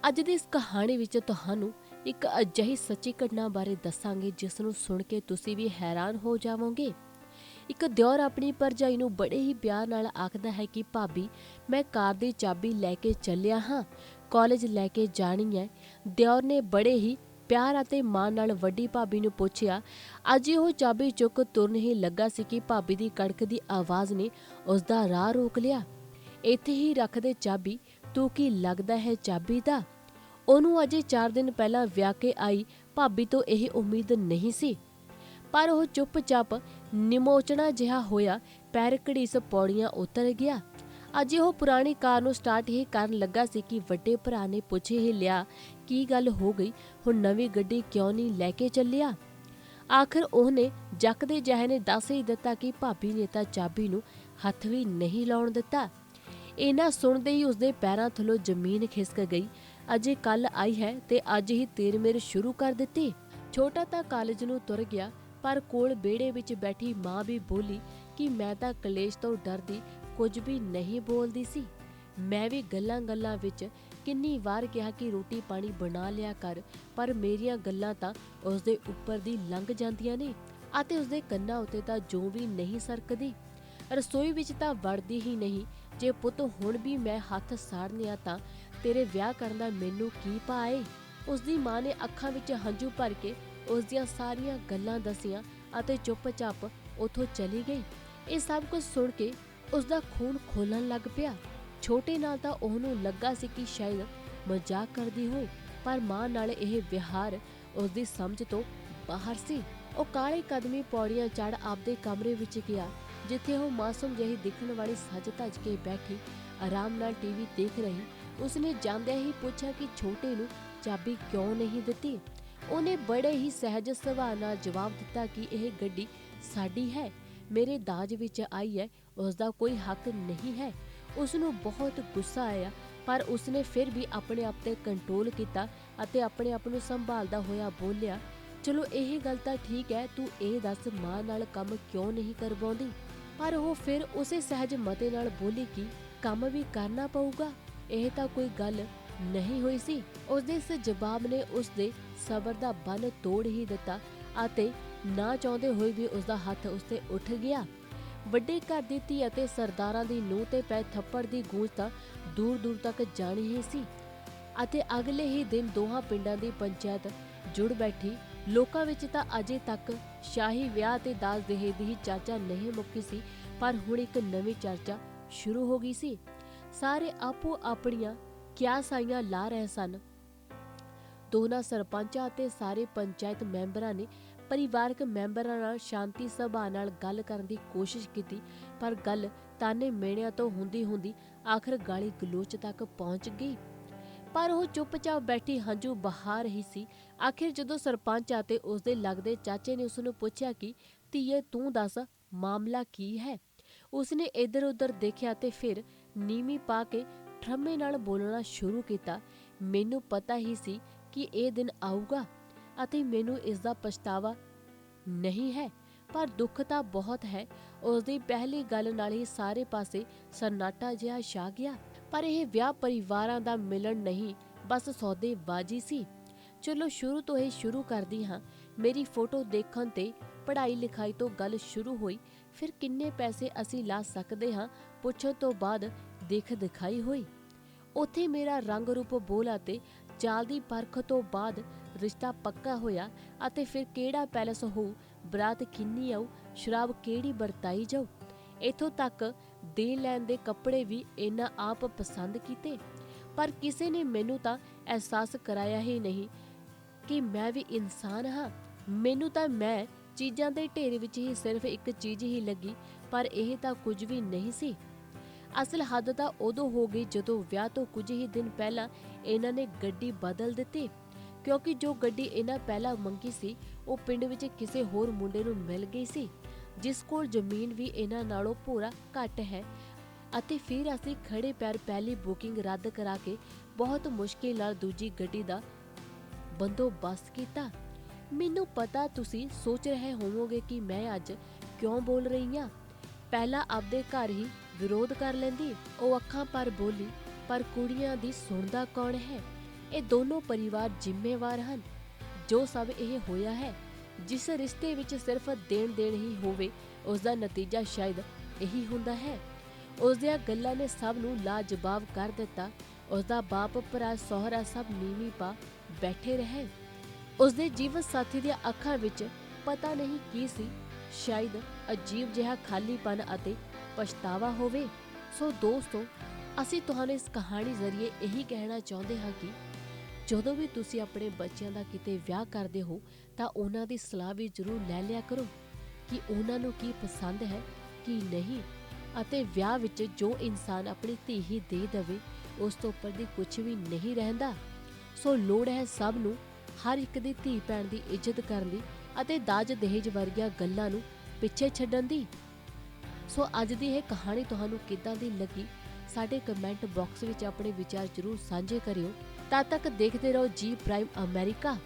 ਅੱਜ ਦੀ ਇਸ ਕਹਾਣੀ ਵਿੱਚ ਤੁਹਾਨੂੰ ਇੱਕ ਅਜਿਹੀ ਸੱਚੀ ਘਟਨਾ ਬਾਰੇ ਦੱਸਾਂਗੇ ਜਿਸ ਨੂੰ ਸੁਣ ਕੇ ਤੁਸੀਂ ਵੀ ਹੈਰਾਨ ਹੋ ਜਾਵੋਗੇ। ਇੱਕ ਦਿਓਰ ਆਪਣੀ ਭਰਜਾਈ ਨੂੰ ਬੜੇ ਹੀ ਪਿਆਰ ਨਾਲ ਆਖਦਾ ਹੈ ਕਿ ਭਾਬੀ, ਮੈਂ ਕਾਰ ਦੀ ਚਾਬੀ ਲੈ ਕੇ ਚੱਲਿਆ ਹਾਂ, ਕਾਲਜ ਲੈ ਕੇ ਜਾਣੀ ਹੈ। ਦਿਓਰ ਨੇ ਬੜੇ ਹੀ ਪਿਆਰ ਅਤੇ ਮਾਣ ਨਾਲ ਵੱਡੀ ਭਾਬੀ ਨੂੰ ਪੁੱਛਿਆ। ਅੱਜ ਉਹ ਚਾਬੀ ਚੁੱਕ ਤੁਰਨ ਹੀ ਲੱਗਾ ਸੀ ਕਿ ਭਾਬੀ ਦੀ ਕੜਕਦੀ ਆਵਾਜ਼ ਨੇ ਉਸ ਦਾ ਰਾਹ ਰੋਕ ਲਿਆ। ਇੱਥੇ ਹੀ ਰੱਖ ਦੇ ਚਾਬੀ, ਤੂੰ ਕੀ ਲੱਗਦਾ ਹੈ ਚਾਬੀ ਦਾ? ਉਹਨੂੰ ਅਜੇ 4 ਦਿਨ ਪਹਿਲਾਂ ਵਿਆਹ ਕੇ ਆਈ ਭਾਬੀ ਤੋਂ ਇਹ ਉਮੀਦ ਨਹੀਂ ਸੀ, ਪਰ ਉਹ ਚੁੱਪਚਾਪ ਨਿਮੋਚਣਾ ਜਿਹਾ ਹੋਇਆ ਪੈਰ ਘੜੀਸ ਪੌੜੀਆਂ ਉਤਰ ਗਿਆ। ਅਜੇ ਉਹ ਪੁਰਾਣੀ ਕਾਰ ਨੂੰ ਸਟਾਰਟ ਹੀ ਕਰਨ ਲੱਗਾ ਸੀ ਕਿ ਵੱਡੇ ਭਰਾ ਨੇ ਪੁੱਛ ਹੀ ਲਿਆ, ਕੀ ਗੱਲ ਹੋ ਗਈ, ਹੁਣ ਨਵੀਂ ਗੱਡੀ ਕਿਉਂ ਨਹੀਂ ਲੈ ਕੇ ਚੱਲਿਆ? ਆਖਰ ਉਹਨੇ ਜੱਕਦੇ ਜਹੇ ਨੇ ਦੱਸ ਹੀ ਦਿੱਤਾ ਕਿ ਭਾਬੀ ਨੇ ਤਾਂ ਚਾਬੀ ਨੂੰ ਹੱਥ ਵੀ ਨਹੀਂ ਲਾਉਣ ਦਿੱਤਾ। ਇਹਨਾਂ ਸੁਣਦੇ ਹੀ ਉਸਦੇ ਪੈਰਾਂ ਥੱਲੋਂ ਜ਼ਮੀਨ ਖਿਸਕ ਗਈ। ਅਜੇ ਕੱਲ ਆਈ ਹੈ ਤੇ ਅੱਜ ਹੀ ਤੇਰ ਮੇਰ ਸ਼ੁਰੂ ਕਰ ਦਿੱਤੀ। ਛੋਟਾ ਤਾਂ ਕਾਲਜ ਨੂੰ ਤੁਰ ਗਿਆ, ਪਰ ਕੋਲ ਵਿਹੜੇ ਵਿੱਚ ਬੈਠੀ ਮਾਂ ਵੀ ਬੋਲੀ ਕਿ ਮੈਂ ਤਾਂ ਕਲੇਸ਼ ਤੋਂ ਡਰਦੀ ਕੁਝ ਵੀ ਨਹੀਂ ਬੋਲਦੀ ਸੀ। ਮੈਂ ਵੀ ਗੱਲਾਂ ਵਿੱਚ ਕਿੰਨੀ ਵਾਰ ਕਿਹਾ ਕਿ ਰੋਟੀ ਪਾਣੀ ਬਣਾ ਲਿਆ ਕਰ, ਪਰ ਮੇਰੀਆਂ ਗੱਲਾਂ ਤਾਂ ਉਸਦੇ ਉੱਪਰ ਦੀ ਲੰਘ ਜਾਂਦੀਆਂ ਨੇ ਅਤੇ ਉਸਦੇ ਕੰਨਾਂ ਉੱਤੇ ਤਾਂ ਜੂੰ ਵੀ ਨਹੀਂ ਸਰਕਦੀ। ਰਸੋਈ ਵਿੱਚ ਤਾਂ ਵੜਦੀ ਹੀ ਨਹੀਂ। ਜੇ ਪੁੱਤ ਹੁਣ ਵੀ ਮੈਂ ਹੱਥ ਸਾੜਨੇ ਆ ਤਾਂ ਤੇਰੇ ਵਿਆਹ ਕਰਨ ਦਾ ਮੈਨੂੰ ਕੀ ਭਾਏ? ਉਸਦੀ ਮਾਂ ਨੇ ਅੱਖਾਂ ਵਿੱਚ ਹੰਝੂ ਭਰ ਕੇ ਉਸ ਦੀਆਂ ਸਾਰੀਆਂ ਗੱਲਾਂ ਦੱਸੀਆਂ ਅਤੇ ਚੁੱਪਚਾਪ ਉੱਥੋਂ ਚਲੀ ਗਈ। ਇਹ ਸਭ ਕੁਝ ਸੁਣ ਕੇ ਉਸਦਾ ਖੂਨ ਖੋਲਣ ਲੱਗ ਪਿਆ। ਛੋਟੇ ਨਾਲ ਤਾਂ ਉਹਨੂੰ ਲੱਗਾ ਸੀ ਕਿ ਸ਼ਾਇਦ ਮਜ਼ਾਕ ਕਰਦੀ ਹੋ, ਪਰ ਮਾਂ ਨਾਲ ਇਹ ਵਿਹਾਰ ਉਸਦੀ ਸਮਝ ਤੋਂ ਬਾਹਰ ਸੀ। ਉਹ ਕਾਲੇ ਕਦਮੀ ਪੌੜੀਆਂ ਚੜ੍ਹ ਆਪਦੇ ਕਮਰੇ ਵਿੱਚ ਗਿਆ, ਜਿੱਥੇ ਉਹ ਮਾਸੂਮ ਜਿਹੀ ਦਿਖਣ ਵਾਲੀ ਸੱਜ ਧੱਜ ਕੇ ਬੈਠੀ ਆਰਾਮ ਨਾਲ ਟੀਵੀ ਦੇਖ ਰਹੀ। ਉਸਨੇ ਜਾਂਦਿਆਂ ਹੀ ਪੁੱਛਿਆ ਕਿ ਛੋਟੇ ਨੂੰ ਚਾਬੀ ਕਿਉਂ ਨਹੀਂ ਦਿੱਤੀ। ਉਹਨੇ ਬੜੇ ਹੀ ਸਹਿਜ ਸੁਭਾਅ ਨਾਲ ਜਵਾਬ ਦਿੱਤਾ ਕਿ ਇਹ ਗੱਡੀ ਸਾਡੀ ਹੈ, ਮੇਰੇ ਦਾਜ ਵਿੱਚ ਆਈ ਹੈ, ਉਸਦਾ ਕੋਈ ਹੱਕ ਨਹੀਂ ਹੈ। ਉਸਨੂੰ ਬਹੁਤ ਗੁੱਸਾ ਆਇਆ, ਪਰ ਉਸਨੇ ਫਿਰ ਵੀ ਆਪਣੇ ਆਪ ਤੇ ਕੰਟਰੋਲ ਕੀਤਾ ਅਤੇ ਆਪਣੇ ਆਪ ਨੂੰ ਸੰਭਾਲਦਾ ਹੋਇਆ ਬੋਲਿਆ, ਚਲੋ ਇਹ ਗੱਲ ਤਾਂ ਠੀਕ ਹੈ, ਤੂੰ ਇਹ ਦੱਸ ਮਾਂ ਨਾਲ ਕੰਮ ਕਿਉਂ ਨਹੀਂ ਕਰਵਾਉਂਦੀ? ਪਰ ਉਹ ਫਿਰ ਉਸੇ ਸਹਿਜ ਮਤੇ ਨਾਲ ਬੋਲੀ ਕਿ ਕੰਮ ਵੀ ਕਰਨਾ ਪਊਗਾ, ਇਹ ਤਾਂ ਕੋਈ ਗੱਲ ਨਹੀਂ ਹੋਈ ਸੀ। ਉਸਦੇ ਇਸ ਜਵਾਬ ਨੇ ਉਸਦੇ ਸਬਰ ਦਾ ਬੰਨ ਤੋੜ ਹੀ ਦਿੱਤਾ ਅਤੇ ਨਾ ਚਾਹੁੰਦੇ ਹੋਏ ਵੀ ਉਸਦਾ ਹੱਥ ਉਸਤੇ ਉੱਠ ਗਿਆ। ਵੱਡੇ ਘਰ ਦੀ ਧੀ ਅਤੇ ਸਰਦਾਰਾਂ ਦੀ ਨੂੰਹ ਤੇ ਪੈ ਥੱਪੜ ਦੀ ਗੂੰਜ ਤਾਂ ਦੂਰ ਦੂਰ ਤੱਕ ਜਾਣੀ ਹੀ ਸੀ ਅਤੇ ਅਗਲੇ ਹੀ ਦਿਨ ਦੋਹਾਂ ਪਿੰਡਾਂ ਦੀ ਪੰਚਾਇਤ ਜੁੜ ਬੈਠੀ। ਲੋਕਾਂ ਵਿੱਚ ਤਾਂ ਅਜੇ ਤੱਕ ਸ਼ਾਹੀ ਵਿਆਹ ਤੇ ਦਾਜ ਦਹੇਜ ਦੀ ਹੀ ਚਰਚਾ ਨਹੀਂ ਮੁੱਕੀ ਸੀ, ਪਰ ਹੁਣ ਇੱਕ ਨਵੀਂ ਚਰਚਾ ਸ਼ੁਰੂ ਹੋ ਗਈ ਸੀ। ਸਾਰੇ ਆਪੋ ਆਪਣੀਆਂ ਕਿਆਸਾਈਆਂ ਲਾ ਰਹੇ ਸਨ। ਦੋਨਾਂ ਸਰਪੰਚਾਂ ਅਤੇ ਸਾਰੇ ਪੰਚਾਇਤ ਮੈਂਬਰਾਂ ਨੇ ਪਰਿਵਾਰਕ ਮੈਂਬਰਾਂ ਨਾਲ ਸ਼ਾਂਤੀ ਸੁਭਾਅ ਨਾਲ ਗੱਲ ਕਰਨ ਦੀ ਕੋਸ਼ਿਸ਼ ਕੀਤੀ, ਪਰ ਗੱਲ ਤਾਨੇ ਮਿਹਣਿਆਂ ਤੋਂ ਹੁੰਦੀ ਆਖਰ ਗਾਲੀ ਗਲੋਚ ਤੱਕ ਪਹੁੰਚ ਗਈ। ਪਰ ਉਹ ਚੁੱਪਚਾਪ ਬੈਠੀ ਹੰਝੂ ਬਹਾ ਰਹੀ ਸੀ। ਆਖਿਰ ਜਦੋਂ ਸਰਪੰਚ ਅਤੇ ਉਸਦੇ ਲੱਗਦੇ ਚਾਚੇ ਨੇ ਉਸਨੂੰ ਪੁੱਛਿਆ ਕਿ ਧੀਏ ਤੂੰ ਦੱਸ ਮਾਮਲਾ ਕੀ ਹੈ? ਉਸਨੇ ਇੱਧਰ ਉੱਧਰ ਦੇਖਿਆ ਤੇ ਫਿਰ ਨੀਵੀਂ ਪਾ ਕੇ ਠਰਮੇ ਨਾਲ ਬੋਲਣਾ ਸ਼ੁਰੂ ਕੀਤਾ। ਮੈਨੂੰ ਪਤਾ ਹੀ ਸੀ ਕਿ ਇਹ ਦਿਨ ਆਊਗਾ ਅਤੇ ਮੈਨੂੰ ਇਸ ਦਾ ਪਛਤਾਵਾ ਨਹੀਂ ਹੈ, ਪਰ ਦੁੱਖ ਤਾਂ ਬਹੁਤ ਹੈ। ਉਸਦੀ ਪਹਿਲੀ ਗੱਲ ਨਾਲ ਹੀ ਸਾਰੇ ਪਾਸੇ ਸन्नाटा ਜਿਹਾ ਛਾ ਗਿਆ। ਪਰ ਇਹ ਵਿਆਹ ਪਰਿਵਾਰਾਂ ਦਾ ਮਿਲਣ ਨਹੀਂ, ਬਸ ਸੌਦੇਬਾਜ਼ੀ ਸੀ। ਚਲੋ ਸ਼ੁਰੂ ਤੋਂ ਹੀ ਸ਼ੁਰੂ ਕਰਦੀ ਹਾਂ। ਮੇਰੀ ਫੋਟੋ ਦੇਖਣ ਤੇ ਪੜ੍ਹਾਈ ਲਿਖਾਈ ਤੋਂ ਗੱਲ ਸ਼ੁਰੂ ਹੋਈ। ਫਿਰ ਕਿੰਨੇ ਪੈਸੇ ਅਸੀਂ ਲਾ ਸਕਦੇ ਹਾਂ ਪੁੱਛਣ ਤੋਂ ਬਾਅਦ ਦੇਖ ਦਿਖਾਈ ਹੋਈ। ਉੱਥੇ ਮੇਰਾ ਰੰਗ ਰੂਪ ਬੋਲ ਅਤੇ ਚਾਲ ਦੀ ਪਰਖ ਤੋਂ ਬਾਅਦ ਰਿਸ਼ਤਾ ਪੱਕਾ ਹੋਇਆ ਅਤੇ ਫਿਰ ਕਿਹੜਾ ਪੈਲਸ ਹੋਊ, ਬਰਾਤ ਕਿੰਨੀ ਆਊ, ਸ਼ਰਾਬ ਕਿਹੜੀ ਵਰਤਾਈ ਜਾਊ, ਇੱਥੋਂ ਤੱਕ ਦੇਣ ਲੈਣ ਦੇ ਕੱਪੜੇ ਵੀ ਇਹਨਾਂ ਆਪ ਪਸੰਦ ਕੀਤੇ। ਪਰ ਕਿਸੇ ਨੇ ਮੈਨੂੰ ਤਾਂ ਅਹਿਸਾਸ ਕਰਾਇਆ ਹੀ ਨਹੀਂ ਕਿ ਮੈਂ ਵੀ ਇਨਸਾਨ ਹਾਂ। ਮੈਨੂੰ ਤਾਂ ਮੈਂ ਚੀਜ਼ਾਂ ਦੇ ਢੇਰ ਵਿੱਚ ਹੀ ਸਿਰਫ ਇੱਕ ਚੀਜ਼ ਹੀ ਲੱਗੀ, ਪਰ ਇਹ ਤਾਂ ਕੁਝ ਵੀ ਨਹੀਂ ਸੀ। ਅਸਲ ਹੱਦ ਤਾਂ ਉਦੋਂ ਹੋ ਗਈ ਜਦੋਂ ਵਿਆਹ ਤੋਂ ਕੁਝ ਹੀ ਦਿਨ ਪਹਿਲਾਂ ਇਹਨਾਂ ਨੇ ਗੱਡੀ ਬਦਲ ਦਿੱਤੀ, ਕਿਉਂਕਿ ਜੋ ਗੱਡੀ ਇਹਨਾਂ ਪਹਿਲਾਂ ਮੰਗੀ ਸੀ ਉਹ ਪਿੰਡ ਵਿੱਚ ਕਿਸੇ ਹੋਰ ਮੁੰਡੇ ਨੂੰ ਮਿਲ ਗਈ ਸੀ, ਜਿਸ ਕੋਲ ਜ਼ਮੀਨ ਵੀ ਇਹਨਾਂ ਨਾਲੋਂ ਪੂਰਾ ਘੱਟ ਹੈ। ਅਤੇ ਫਿਰ ਅਸੀਂ ਖੜੇ ਪੈਰ ਪਹਿਲੀ ਬੁਕਿੰਗ ਰੱਦ ਕਰਾ ਕੇ ਬਹੁਤ ਮੁਸ਼ਕਿਲ ਨਾਲ ਦੂਜੀ ਗੱਡੀ ਦਾ ਬੰਦੋਬਸਤ ਕੀਤਾ। ਮੈਨੂੰ ਪਤਾ ਤੁਸੀਂ ਸੋਚ ਰਹੇ ਹੋਵੋਗੇ ਕਿ ਮੈਂ ਅੱਜ ਕਿਉਂ ਬੋਲ ਰਹੀ ਹਾਂ। ਪਹਿਲਾਂ ਆਪਦੇ ਘਰ ਹੀ ਵਿਰੋਧ ਕਰ ਲੈਂਦੀ। ਉਹ ਅੱਖਾਂ ਭਰ ਬੋਲੀ, ਪਰ ਕੁੜੀਆਂ ਦੀ ਸੁਣਦਾ ਕੌਣ ਹੈ? ਇਹ ਦੋਨੋਂ ਪਰਿਵਾਰ ਜ਼ਿੰਮੇਵਾਰ ਹਨ। ਜੋ ਸਭ ਇਹ ਹੋਇਆ ਹੈ, ਜਿਸ ਰਿਸ਼ਤੇ ਵਿੱਚ ਸਿਰਫ ਦੇਣ ਹੀ ਹੋਵੇ, ਉਸ ਦਾ ਨਤੀਜਾ ਸ਼ਾਇਦ ਇਹੀ ਹੁੰਦਾ ਹੈ। ਉਸ ਦੀਆਂ ਗੱਲਾਂ ਨੇ ਸਭ ਨੂੰ ਲਾਜਵਾਬ ਕਰ ਦਿੱਤਾ। ਉਸ ਦਾ ਬਾਪ, ਭਰਾ, ਸਹੁਰਾ ਸਭ ਨੀਵੀਂ ਪਾ ਬੈਠੇ ਰਹੇ। ਉਸ ਦੇ ਜੀਵਨ ਸਾਥੀ ਦੀਆਂ ਅੱਖਾਂ ਵਿੱਚ ਪਤਾ ਨਹੀਂ ਕੀ ਸੀ, ਸ਼ਾਇਦ ਅਜੀਬ ਜਿਹਾ ਖਾਲੀਪਨ ਅਤੇ ਪਛਤਾਵਾ ਹੋਵੇ। ਸੋ ਦੋਸਤੋ, ਅਸੀਂ ਤੁਹਾਨੂੰ ਇਸ ਕਹਾਣੀ ਜ਼ਰੀਏ ਇਹੀ ਕਹਿਣਾ ਚਾਹੁੰਦੇ ਹਾਂ ਕਿ ਜਦੋਂ ਵੀ ਤੁਸੀਂ ਆਪਣੇ ਬੱਚਿਆਂ ਦਾ ਕਿਤੇ ਵਿਆਹ ਕਰਦੇ ਹੋ ਤਾਂ ਉਹਨਾਂ ਦੀ ਸਲਾਹ ਵੀ ਜ਼ਰੂਰ ਲੈ ਲਿਆ ਕਰੋ ਕਿ ਉਹਨਾਂ ਨੂੰ ਕੀ ਪਸੰਦ ਹੈ, ਕੀ ਨਹੀਂ, ਅਤੇ ਵਿਆਹ ਵਿੱਚ ਜੋ ਇਨਸਾਨ ਆਪਣੀ ਧੀ ਹੀ ਦੇ ਦੇਵੇ, ਉਸ ਤੋਂ ਉੱਪਰ ਦੀ ਕੁਝ ਵੀ ਨਹੀਂ ਰਹਿੰਦਾ। ਸੋ ਲੋੜ ਹੈ ਸਭ ਨੂੰ ਹਰ ਇੱਕ ਦੀ ਧੀ ਭੈਣ ਦੀ ਇੱਜ਼ਤ ਕਰਨ ਦੀ ਅਤੇ ਦਾਜ ਦਹੇਜ ਵਰਗੀਆਂ ਗੱਲਾਂ ਨੂੰ ਪਿੱਛੇ ਛੱਡਣ ਦੀ। ਸੋ ਅੱਜ ਦੀ ਇਹ ਕਹਾਣੀ ਤੁਹਾਨੂੰ ਕਿੱਦਾਂ ਦੀ ਲੱਗੀ, ਸਾਡੇ ਕਮੈਂਟ ਬਾਕਸ ਵਿੱਚ ਆਪਣੇ ਵਿਚਾਰ ਜ਼ਰੂਰ ਸਾਂਝੇ ਕਰਿਓ। ਤਦ ਤੱਕ ਦੇਖਦੇ ਰਹੋ ਜੀ ਪ੍ਰਾਈਮ ਅਮਰੀਕਾ।